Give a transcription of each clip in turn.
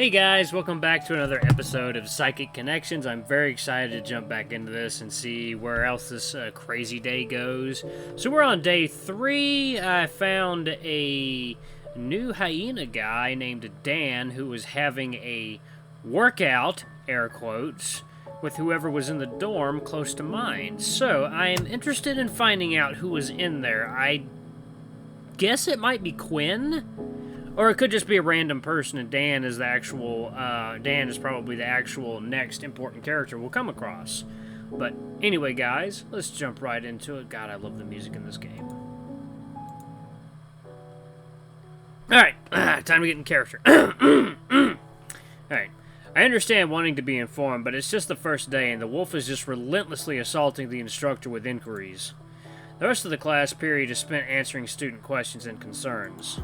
Hey guys, welcome back to another episode of Psychic Connections. I'm very excited to jump back into this and see where else this crazy day goes. So we're on day 3. I found a new hyena guy named Dan who was having a workout, air quotes, with whoever was in the dorm close to mine. So I am interested in finding out who was in there. I guess it might be Quinn. Or it could just be a random person, and Dan is probably the actual next important character we'll come across. But anyway, guys, let's jump right into it. God, I love the music in this game. Alright, time to get in character. Alright, I understand wanting to be informed, but it's just the first day, and the wolf is just relentlessly assaulting the instructor with inquiries. The rest of the class period is spent answering student questions and concerns.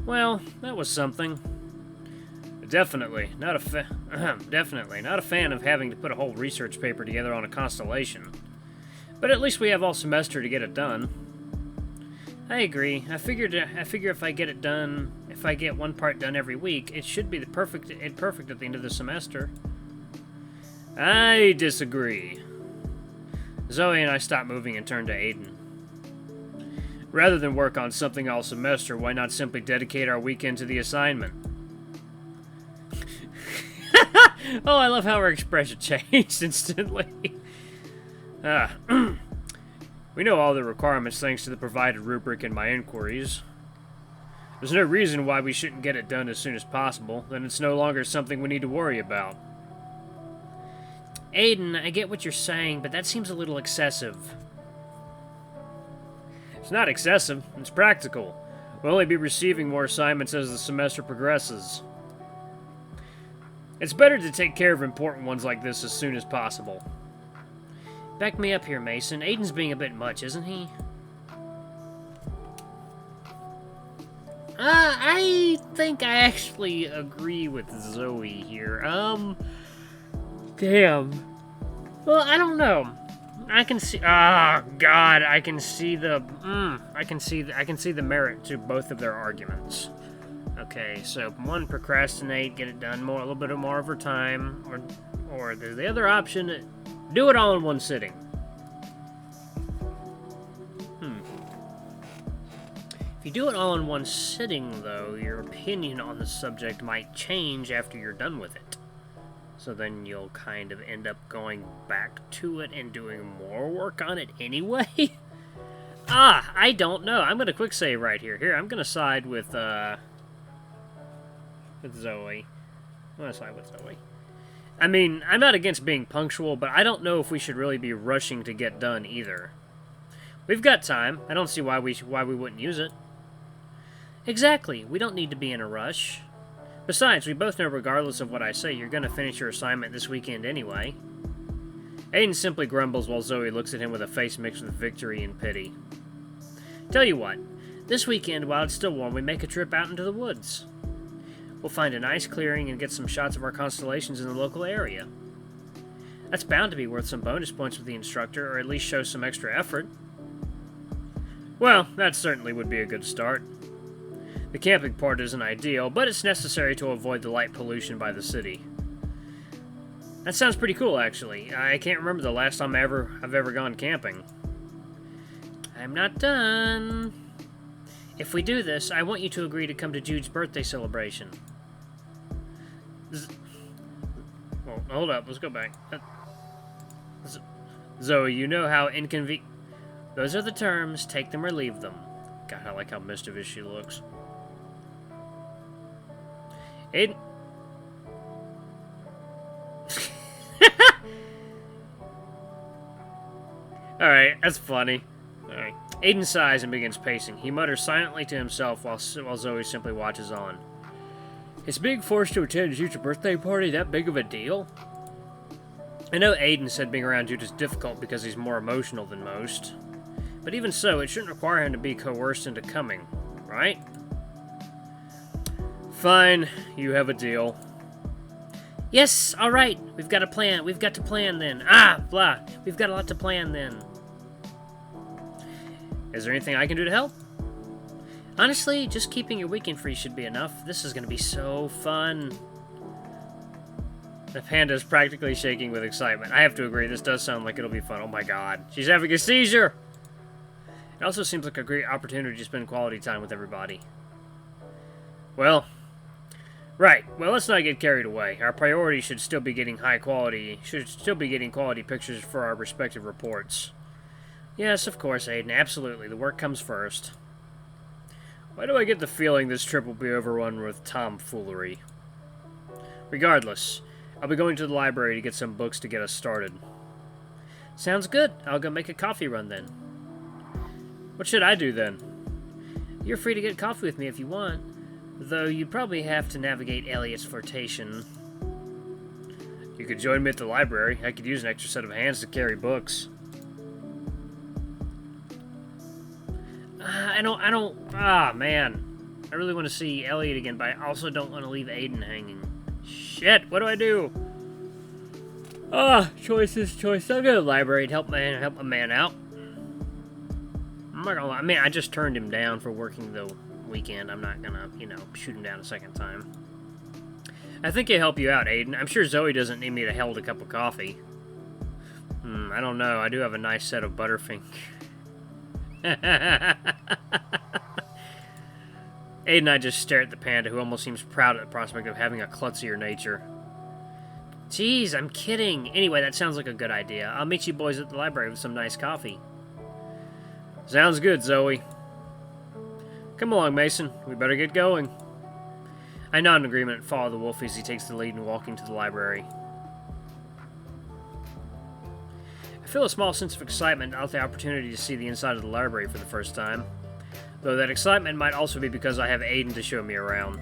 Well, that was something. Definitely not a fan of having to put a whole research paper together on a constellation. But at least we have all semester to get it done. I agree. I figure if I get it done, if I get one part done every week, it should be perfect at the end of the semester. I disagree. Zoe and I stopped moving and turned to Aiden. Rather than work on something all semester, why not simply dedicate our weekend to the assignment? Oh, I love how her expression changed instantly. We know all the requirements thanks to the provided rubric in my inquiries. There's no reason why we shouldn't get it done as soon as possible, then it's no longer something we need to worry about. Aiden, I get what you're saying, but that seems a little excessive. It's not excessive, it's practical. We'll only be receiving more assignments as the semester progresses. It's better to take care of important ones like this as soon as possible. Back me up here, Mason. Aiden's being a bit much, isn't he? I think I actually agree with Zoe here. Damn. Well, I don't know. I can see. Ah, God! I can see the. I can see the merit to both of their arguments. Okay, so one, procrastinate, get it done a little bit more over time, or there's the other option, do it all in one sitting. If you do it all in one sitting, though, your opinion on the subject might change after you're done with it. So then you'll kind of end up going back to it and doing more work on it anyway? I don't know. I'm going to quick save right here. I'm going to side with Zoe. I'm going to side with Zoe. I mean, I'm not against being punctual, but I don't know if we should really be rushing to get done either. We've got time. I don't see why we wouldn't use it. Exactly. We don't need to be in a rush. Besides, we both know regardless of what I say, you're going to finish your assignment this weekend anyway. Aiden simply grumbles while Zoe looks at him with a face mixed with victory and pity. Tell you what, this weekend, while it's still warm, we make a trip out into the woods. We'll find a nice clearing and get some shots of our constellations in the local area. That's bound to be worth some bonus points with the instructor, or at least show some extra effort. Well, that certainly would be a good start. The camping part isn't ideal, but it's necessary to avoid the light pollution by the city. That sounds pretty cool, actually. I can't remember the last time I've ever gone camping. I'm not done. If we do this, I want you to agree to come to Jude's birthday celebration. Well, hold up, let's go back. Zoe, you know how inconvenient... Those are the terms, take them or leave them. God, I like how mischievous she looks. Aiden. Alright, that's funny. Alright. Aiden sighs and begins pacing. He mutters silently to himself while Zoe simply watches on. Is being forced to attend Jude's birthday party that big of a deal? I know Aiden said being around Jude is difficult because he's more emotional than most. But even so, it shouldn't require him to be coerced into coming, right? Fine, you have a deal. Yes, alright, we've got a plan. We've got to plan then. We've got a lot to plan then. Is there anything I can do to help? Honestly, just keeping your weekend free should be enough. This is going to be so fun. The panda is practically shaking with excitement. I have to agree, this does sound like it'll be fun. Oh my god, she's having a seizure! It also seems like a great opportunity to spend quality time with everybody. Well, right. Well, let's not get carried away. Our priority should still be getting quality pictures for our respective reports. Yes, of course, Aiden. Absolutely. The work comes first. Why do I get the feeling this trip will be overrun with tomfoolery? Regardless, I'll be going to the library to get some books to get us started. Sounds good. I'll go make a coffee run then. What should I do then? You're free to get coffee with me if you want, though you'd probably have to navigate Elliot's flirtation. You could join me at the library. I could use an extra set of hands to carry books. Man. I really want to see Elliot again, but I also don't want to leave Aiden hanging. Shit, what do I do? Choices. I'll go to the library and help a man out. I'm not gonna lie. I mean, I just turned him down for working the weekend. I'm not gonna, shoot him down a second time. I think it'll help you out, Aiden. I'm sure Zoe doesn't need me to hold a cup of coffee. I don't know. I do have a nice set of Butterfinger. Aiden and I just stare at the panda, who almost seems proud at the prospect of having a klutzier nature. Jeez, I'm kidding. Anyway, that sounds like a good idea. I'll meet you boys at the library with some nice coffee. Sounds good, Zoe. Come along, Mason. We better get going. I nod in agreement and follow the wolf as he takes the lead in walking to the library. I feel a small sense of excitement at the opportunity to see the inside of the library for the first time. Though that excitement might also be because I have Aiden to show me around.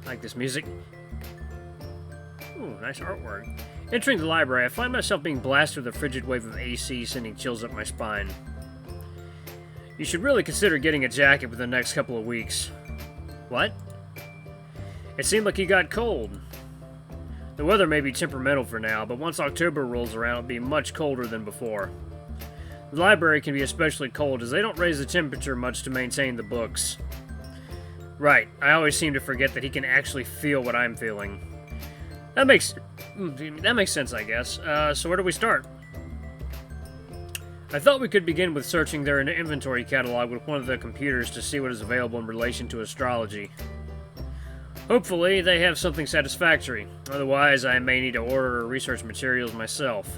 Like this music. Ooh, nice artwork. Entering the library, I find myself being blasted with a frigid wave of AC, sending chills up my spine. You should really consider getting a jacket within the next couple of weeks. What? It seemed like you got cold. The weather may be temperamental for now, but once October rolls around, it'll be much colder than before. The library can be especially cold, as they don't raise the temperature much to maintain the books. Right, I always seem to forget that he can actually feel what I'm feeling. That makes sense, I guess. So where do we start? I thought we could begin with searching their inventory catalog with one of the computers to see what is available in relation to astrology. Hopefully, they have something satisfactory. Otherwise, I may need to order or research materials myself.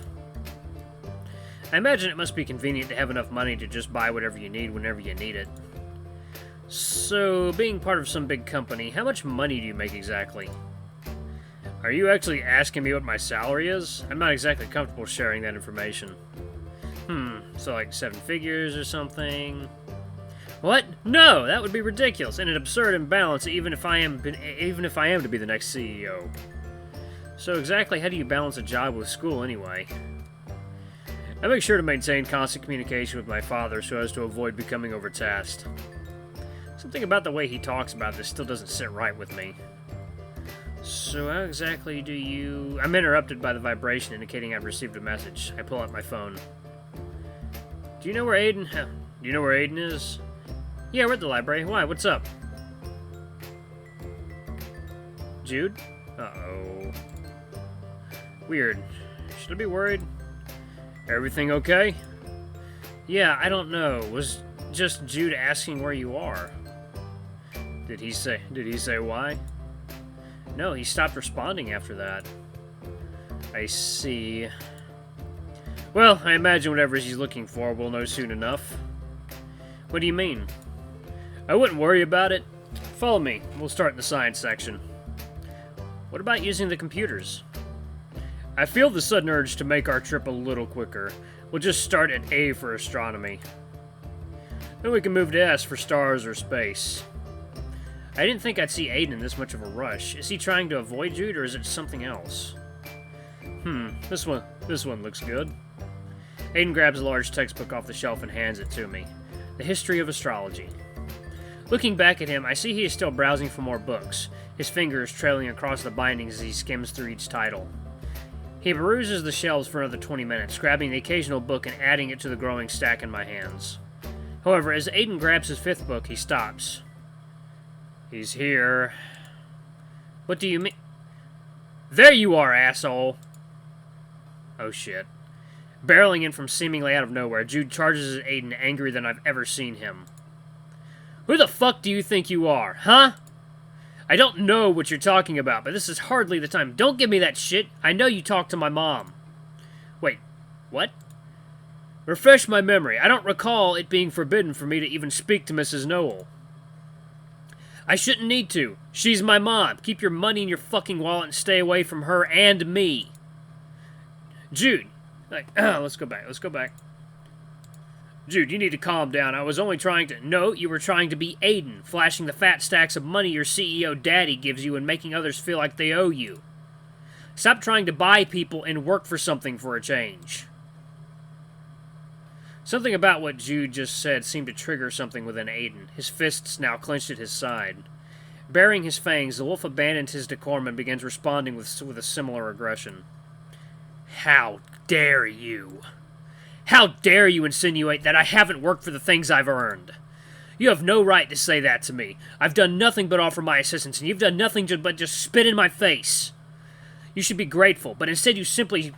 I imagine it must be convenient to have enough money to just buy whatever you need whenever you need it. So, being part of some big company, how much money do you make exactly? Are you actually asking me what my salary is? I'm not exactly comfortable sharing that information. So like 7 figures or something? What? No, that would be ridiculous and an absurd imbalance even if I am to be the next CEO. So exactly how do you balance a job with school anyway? I make sure to maintain constant communication with my father so as to avoid becoming overtasked. Something about the way he talks about this still doesn't sit right with me. So how exactly do you... I'm interrupted by the vibration indicating I've received a message. I pull out my phone. Do you know where Aiden is? Yeah, we're at the library. Why? What's up? Jude? Uh-oh. Weird. Should I be worried? Everything okay? Yeah, I don't know. Was just Jude asking where you are. Did he say why? No, he stopped responding after that. I see. Well, I imagine whatever he's looking for we'll know soon enough. What do you mean? I wouldn't worry about it. Follow me. We'll start in the science section. What about using the computers? I feel the sudden urge to make our trip a little quicker. We'll just start at A for astronomy. Then we can move to S for stars or space. I didn't think I'd see Aiden in this much of a rush. Is he trying to avoid Jude, or is it something else? This one looks good. Aiden grabs a large textbook off the shelf and hands it to me. The History of Astrology. Looking back at him, I see he is still browsing for more books, his fingers trailing across the bindings as he skims through each title. He peruses the shelves for another 20 minutes, grabbing the occasional book and adding it to the growing stack in my hands. However, as Aiden grabs his 5th book, he stops. He's here. What do you mean? There you are, asshole! Oh, shit. Barreling in from seemingly out of nowhere, Jude charges at Aiden angrier than I've ever seen him. Who the fuck do you think you are, huh? I don't know what you're talking about, but this is hardly the time. Don't give me that shit. I know you talked to my mom. Wait, what? Refresh my memory. I don't recall it being forbidden for me to even speak to Mrs. Noel. I shouldn't need to. She's my mom. Keep your money in your fucking wallet and stay away from her and me. Jude. Let's go back. Jude, you need to calm down. I was only trying to... No, you were trying to be Aiden, flashing the fat stacks of money your CEO daddy gives you and making others feel like they owe you. Stop trying to buy people and work for something for a change. Something about what Jude just said seemed to trigger something within Aiden. His fists now clenched at his side. Baring his fangs, the wolf abandons his decorum and begins responding with a similar aggression. How dare you? How dare you insinuate that I haven't worked for the things I've earned? You have no right to say that to me. I've done nothing but offer my assistance, and you've done nothing but just spit in my face. You should be grateful, but instead you simply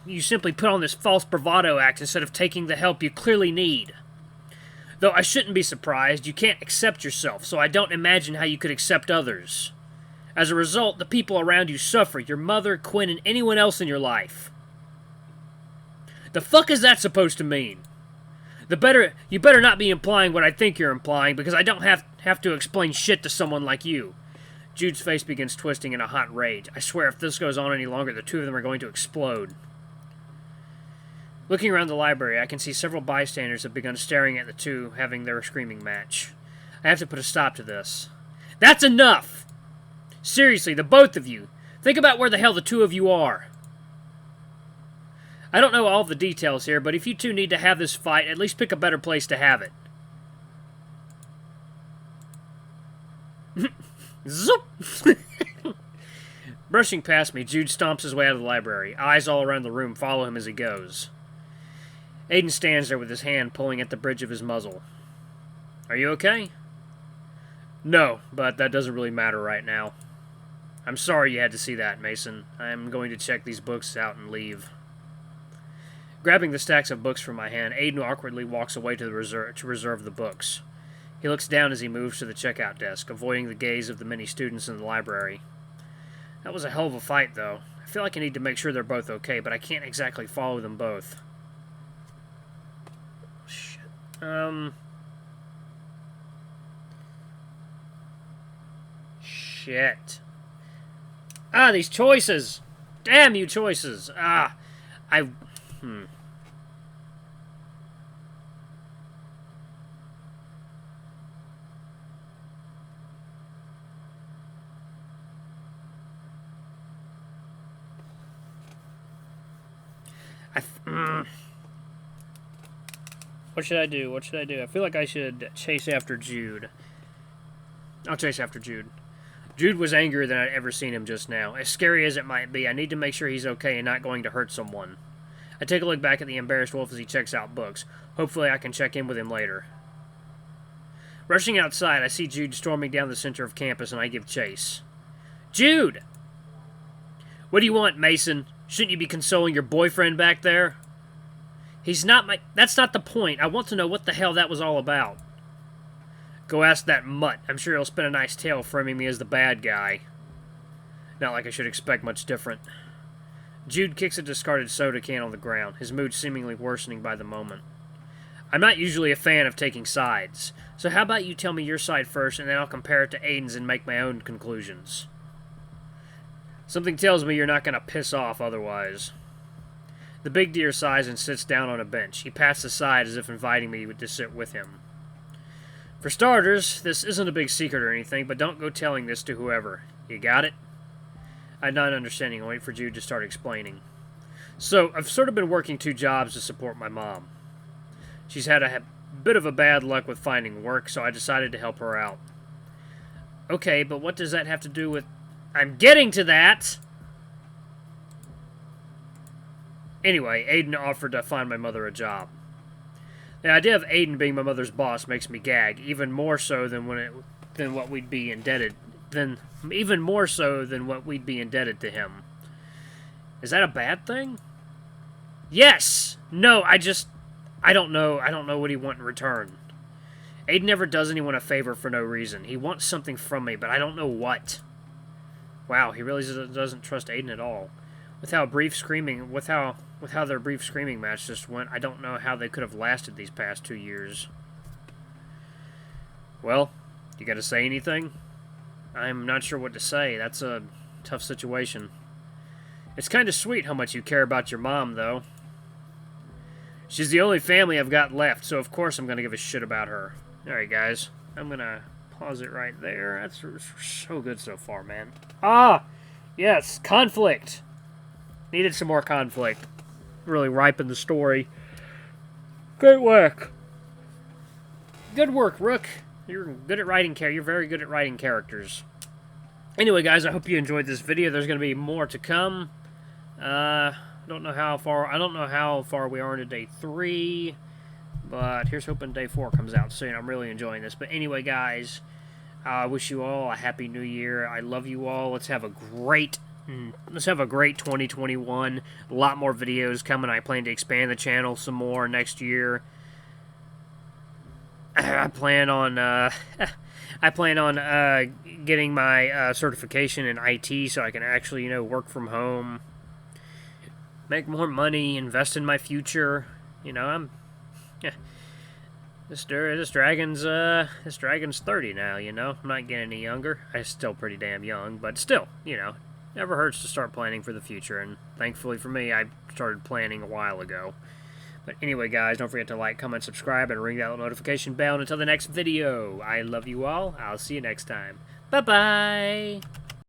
put on this false bravado act instead of taking the help you clearly need. Though I shouldn't be surprised, you can't accept yourself, so I don't imagine how you could accept others. As a result, the people around you suffer, your mother, Quinn, and anyone else in your life. The fuck is that supposed to mean? You better not be implying what I think you're implying, because I don't have to explain shit to someone like you. Jude's face begins twisting in a hot rage. I swear if this goes on any longer, the two of them are going to explode. Looking around the library, I can see several bystanders have begun staring at the two having their screaming match. I have to put a stop to this. That's enough! Seriously, the both of you. Think about where the hell the two of you are. I don't know all the details here, but if you two need to have this fight, at least pick a better place to have it. Zoop! Brushing past me, Jude stomps his way out of the library. Eyes all around the room follow him as he goes. Aiden stands there with his hand pulling at the bridge of his muzzle. Are you okay? No, but that doesn't really matter right now. I'm sorry you had to see that, Mason. I'm going to check these books out and leave. Grabbing the stacks of books from my hand, Aiden awkwardly walks away to reserve the books. He looks down as he moves to the checkout desk, avoiding the gaze of the many students in the library. That was a hell of a fight, though. I feel like I need to make sure they're both okay, but I can't exactly follow them both. Shit. Shit. Ah, these choices! Damn you choices! What should I do? What should I do? I feel like I should chase after Jude. I'll chase after Jude. Jude was angrier than I'd ever seen him just now. As scary as it might be, I need to make sure he's okay and not going to hurt someone. I take a look back at the embarrassed wolf as he checks out books. Hopefully I can check in with him later. Rushing outside, I see Jude storming down the center of campus and I give chase. Jude! What do you want, Mason? Shouldn't you be consoling your boyfriend back there? He's not my... That's not the point. I want to know what the hell that was all about. Go ask that mutt. I'm sure he'll spin a nice tale framing me as the bad guy. Not like I should expect much different. Jude kicks a discarded soda can on the ground, his mood seemingly worsening by the moment. I'm not usually a fan of taking sides, so how about you tell me your side first and then I'll compare it to Aiden's and make my own conclusions. Something tells me you're not going to piss off otherwise. The big deer sighs and sits down on a bench. He pats aside as if inviting me to sit with him. For starters, this isn't a big secret or anything, but don't go telling this to whoever. You got it? I'm not understanding. I'll wait for Jude to start explaining. So, I've sort of been working 2 jobs to support my mom. She's had a bit of a bad luck with finding work, so I decided to help her out. Okay, but what does that have to do with... I'm getting to that! Anyway, Aiden offered to find my mother a job. The idea of Aiden being my mother's boss makes me gag, even more so than what we'd be indebted to him. Is that a bad thing? Yes! No, I don't know. I don't know what he wants in return. Aiden never does anyone a favor for no reason. He wants something from me, but I don't know what. Wow, he really doesn't trust Aiden at all. With how their brief screaming match just went, I don't know how they could have lasted these past 2 years. Well, you gotta say anything? I'm not sure what to say. That's a tough situation. It's kind of sweet how much you care about your mom, though. She's the only family I've got left, so of course I'm gonna give a shit about her. Alright, guys. I'm gonna pause it right there. That's so good so far, man. Ah! Yes, conflict! Needed some more conflict. Really ripened the story. Great work! Good work, Rook. You're good at writing You're very good at writing characters. Anyway, guys, I hope you enjoyed this video. There's going to be more to come. I don't know how far we are into day 3, but here's hoping day 4 comes out soon. I'm really enjoying this. But anyway, guys, I wish you all a happy new year. I love you all. Let's have a great 2021. A lot more videos coming. I plan to expand the channel some more next year. I plan on getting my certification in IT so I can actually, work from home, make more money, invest in my future. This dragon's 30 now. I'm not getting any younger. I'm still pretty damn young, but still, never hurts to start planning for the future. And thankfully for me, I started planning a while ago. But anyway, guys, don't forget to like, comment, subscribe, and ring that little notification bell. And until the next video, I love you all. I'll see you next time. Bye-bye!